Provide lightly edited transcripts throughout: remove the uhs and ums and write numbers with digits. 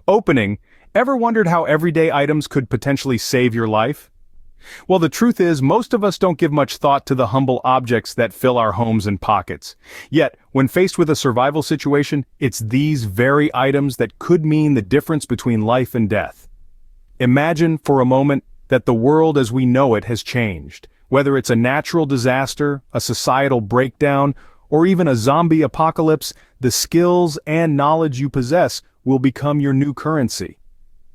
Opening, ever wondered how everyday items could potentially save your life? Well, the truth is, most of us don't give much thought to the humble objects that fill our homes and pockets. Yet, when faced with a survival situation, it's these very items that could mean the difference between life and death. Imagine, for a moment, that the world as we know it has changed. Whether it's a natural disaster, a societal breakdown, or even a zombie apocalypse, the skills and knowledge you possess will become your new currency.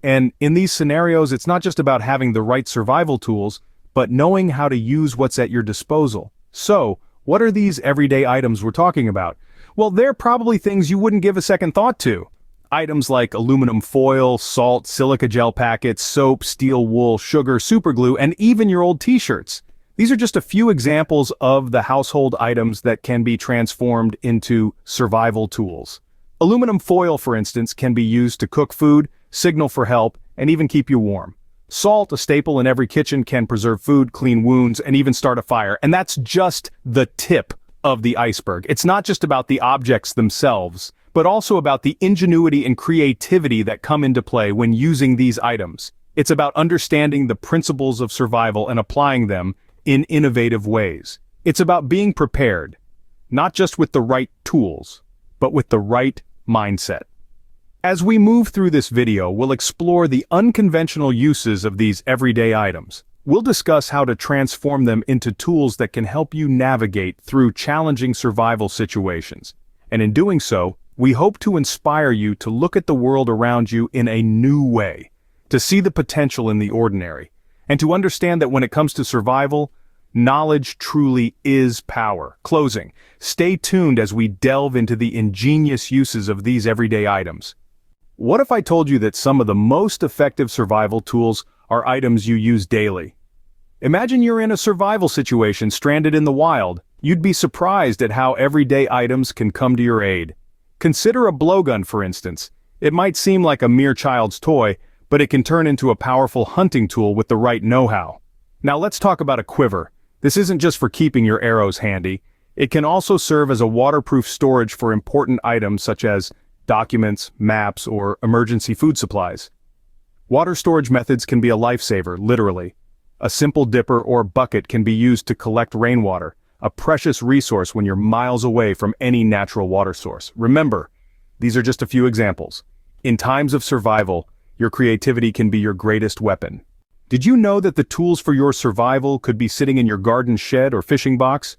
And in these scenarios, it's not just about having the right survival tools, but knowing how to use what's at your disposal. So, what are these everyday items we're talking about? Well, they're probably things you wouldn't give a second thought to. Items like aluminum foil, salt, silica gel packets, soap, steel wool, sugar, superglue, and even your old t-shirts. These are just a few examples of the household items that can be transformed into survival tools. Aluminum foil, for instance, can be used to cook food, signal for help, and even keep you warm. Salt, a staple in every kitchen, can preserve food, clean wounds, and even start a fire. And that's just the tip of the iceberg. It's not just about the objects themselves, but also about the ingenuity and creativity that come into play when using these items. It's about understanding the principles of survival and applying them in innovative ways. It's about being prepared, not just with the right tools, but with the right mindset. As we move through this video, we'll explore the unconventional uses of these everyday items. We'll discuss how to transform them into tools that can help you navigate through challenging survival situations. And in doing so, we hope to inspire you to look at the world around you in a new way, to see the potential in the ordinary, and to understand that when it comes to survival, knowledge truly is power. Closing. Stay tuned as we delve into the ingenious uses of these everyday items. What if I told you that some of the most effective survival tools are items you use daily? Imagine you're in a survival situation stranded in the wild. You'd be surprised at how everyday items can come to your aid. Consider a blowgun, for instance. It might seem like a mere child's toy, but it can turn into a powerful hunting tool with the right know-how. Now let's talk about a quiver. This isn't just for keeping your arrows handy. It can also serve as a waterproof storage for important items such as documents, maps, or emergency food supplies. Water storage methods can be a lifesaver, literally. A simple dipper or bucket can be used to collect rainwater, a precious resource when you're miles away from any natural water source. Remember, these are just a few examples. In times of survival, your creativity can be your greatest weapon. Did you know that the tools for your survival could be sitting in your garden shed or fishing box?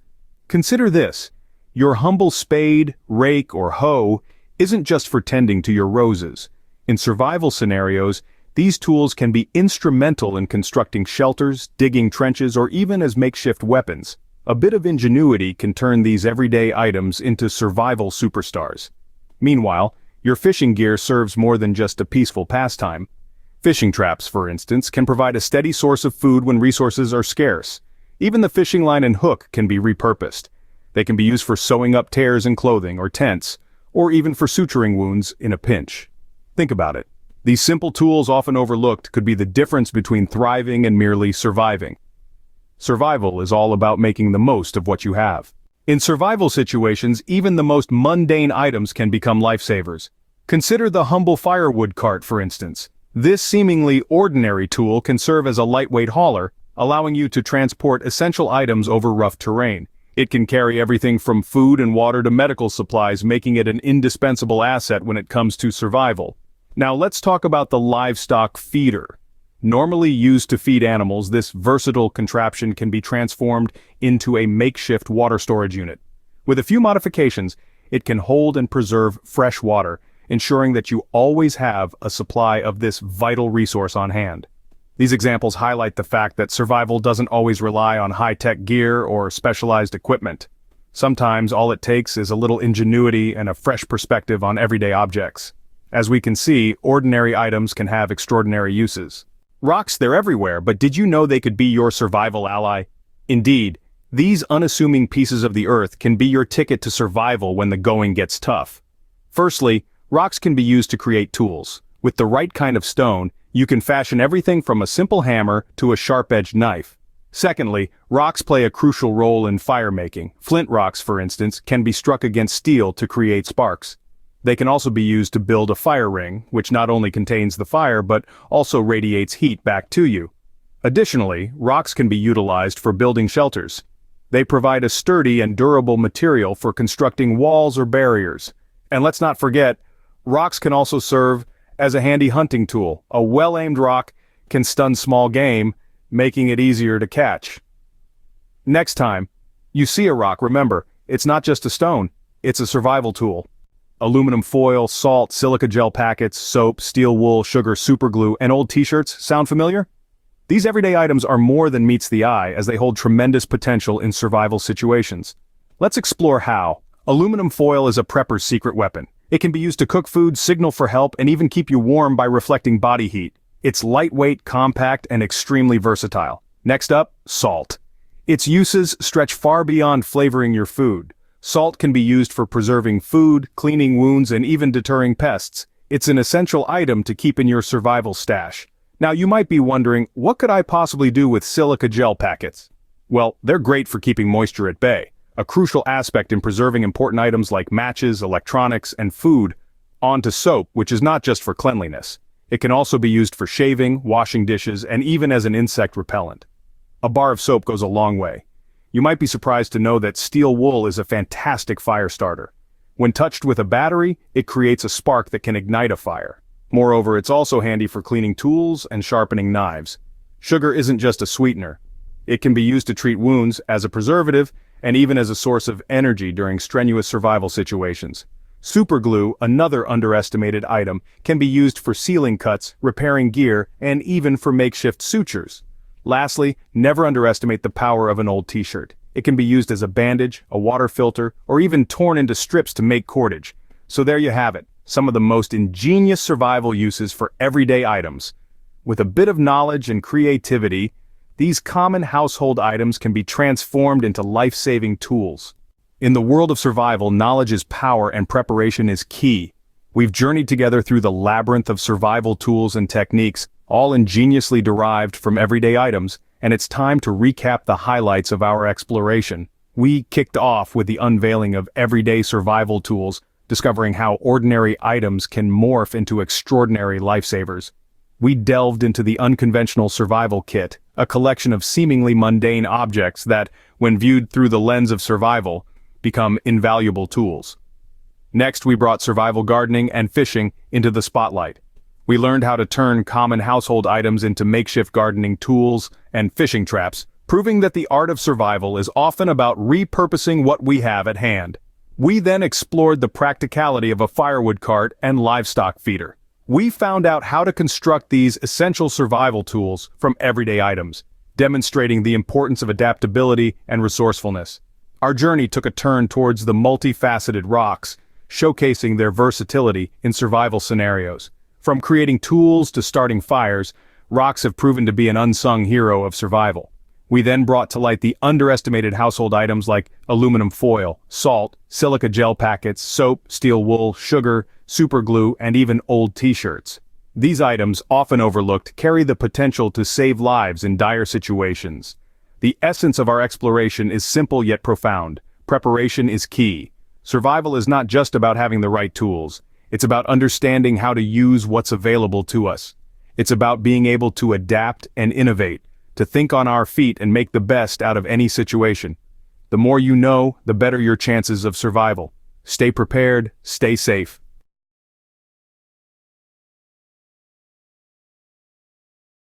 Consider this. Your humble spade, rake, or hoe isn't just for tending to your roses. In survival scenarios, these tools can be instrumental in constructing shelters, digging trenches, or even as makeshift weapons. A bit of ingenuity can turn these everyday items into survival superstars. Meanwhile, your fishing gear serves more than just a peaceful pastime. Fishing traps, for instance, can provide a steady source of food when resources are scarce. Even the fishing line and hook can be repurposed. They can be used for sewing up tears in clothing or tents, or even for suturing wounds in a pinch. Think about it. These simple tools, often overlooked, could be the difference between thriving and merely surviving. Survival is all about making the most of what you have. In survival situations, even the most mundane items can become lifesavers. Consider the humble firewood cart, for instance. This seemingly ordinary tool can serve as a lightweight hauler, allowing you to transport essential items over rough terrain. It can carry everything from food and water to medical supplies, making it an indispensable asset when it comes to survival. Now let's talk about the livestock feeder. Normally used to feed animals, this versatile contraption can be transformed into a makeshift water storage unit. With a few modifications, it can hold and preserve fresh water, ensuring that you always have a supply of this vital resource on hand. These examples highlight the fact that survival doesn't always rely on high-tech gear or specialized equipment. Sometimes all it takes is a little ingenuity and a fresh perspective on everyday objects. As we can see, ordinary items can have extraordinary uses. Rocks, they're everywhere, but did you know they could be your survival ally? Indeed, these unassuming pieces of the earth can be your ticket to survival when the going gets tough. Firstly, rocks can be used to create tools. With the right kind of stone, you can fashion everything from a simple hammer to a sharp-edged knife. Secondly, rocks play a crucial role in fire making. Flint rocks, for instance, can be struck against steel to create sparks. They can also be used to build a fire ring, which not only contains the fire but also radiates heat back to you. Additionally, rocks can be utilized for building shelters. They provide a sturdy and durable material for constructing walls or barriers. And let's not forget, rocks can also serve as a handy hunting tool. A well-aimed rock can stun small game, making it easier to catch. Next time you see a rock, remember, it's not just a stone, it's a survival tool. Aluminum foil, salt, silica gel packets, soap, steel wool, sugar, superglue, and old t-shirts sound familiar? These everyday items are more than meets the eye, as they hold tremendous potential in survival situations. Let's explore how. Aluminum foil is a prepper's secret weapon. It can be used to cook food, signal for help, and even keep you warm by reflecting body heat. It's lightweight, compact, and extremely versatile. Next up, salt. Its uses stretch far beyond flavoring your food. Salt can be used for preserving food, cleaning wounds, and even deterring pests. It's an essential item to keep in your survival stash. Now you might be wondering, what could I possibly do with silica gel packets? Well, they're great for keeping moisture at bay, a crucial aspect in preserving important items like matches, electronics, and food, onto soap, which is not just for cleanliness. It can also be used for shaving, washing dishes, and even as an insect repellent. A bar of soap goes a long way. You might be surprised to know that steel wool is a fantastic fire starter. When touched with a battery, it creates a spark that can ignite a fire. Moreover, it's also handy for cleaning tools and sharpening knives. Sugar isn't just a sweetener. It can be used to treat wounds, as a preservative, and even as a source of energy during strenuous survival situations. Superglue, another underestimated item, can be used for sealing cuts, repairing gear, and even for makeshift sutures. Lastly, never underestimate the power of an old t-shirt. It can be used as a bandage, a water filter, or even torn into strips to make cordage. So there you have it. Some of the most ingenious survival uses for everyday items. With a bit of knowledge and creativity, these common household items can be transformed into life-saving tools. In the world of survival, knowledge is power and preparation is key. We've journeyed together through the labyrinth of survival tools and techniques, all ingeniously derived from everyday items, and it's time to recap the highlights of our exploration. We kicked off with the unveiling of everyday survival tools, discovering how ordinary items can morph into extraordinary lifesavers. We delved into the unconventional survival kit, a collection of seemingly mundane objects that, when viewed through the lens of survival, become invaluable tools. Next, we brought survival gardening and fishing into the spotlight. We learned how to turn common household items into makeshift gardening tools and fishing traps, proving that the art of survival is often about repurposing what we have at hand. We then explored the practicality of a firewood cart and livestock feeder. We found out how to construct these essential survival tools from everyday items, demonstrating the importance of adaptability and resourcefulness. Our journey took a turn towards the multifaceted rocks, showcasing their versatility in survival scenarios. From creating tools to starting fires, rocks have proven to be an unsung hero of survival. We then brought to light the underestimated household items like aluminum foil, salt, silica gel packets, soap, steel wool, sugar, superglue, and even old t-shirts. These items, often overlooked, carry the potential to save lives in dire situations. The essence of our exploration is simple yet profound. Preparation is key. Survival is not just about having the right tools. It's about understanding how to use what's available to us. It's about being able to adapt and innovate, to think on our feet and make the best out of any situation. The more you know, the better your chances of survival. Stay prepared, stay safe.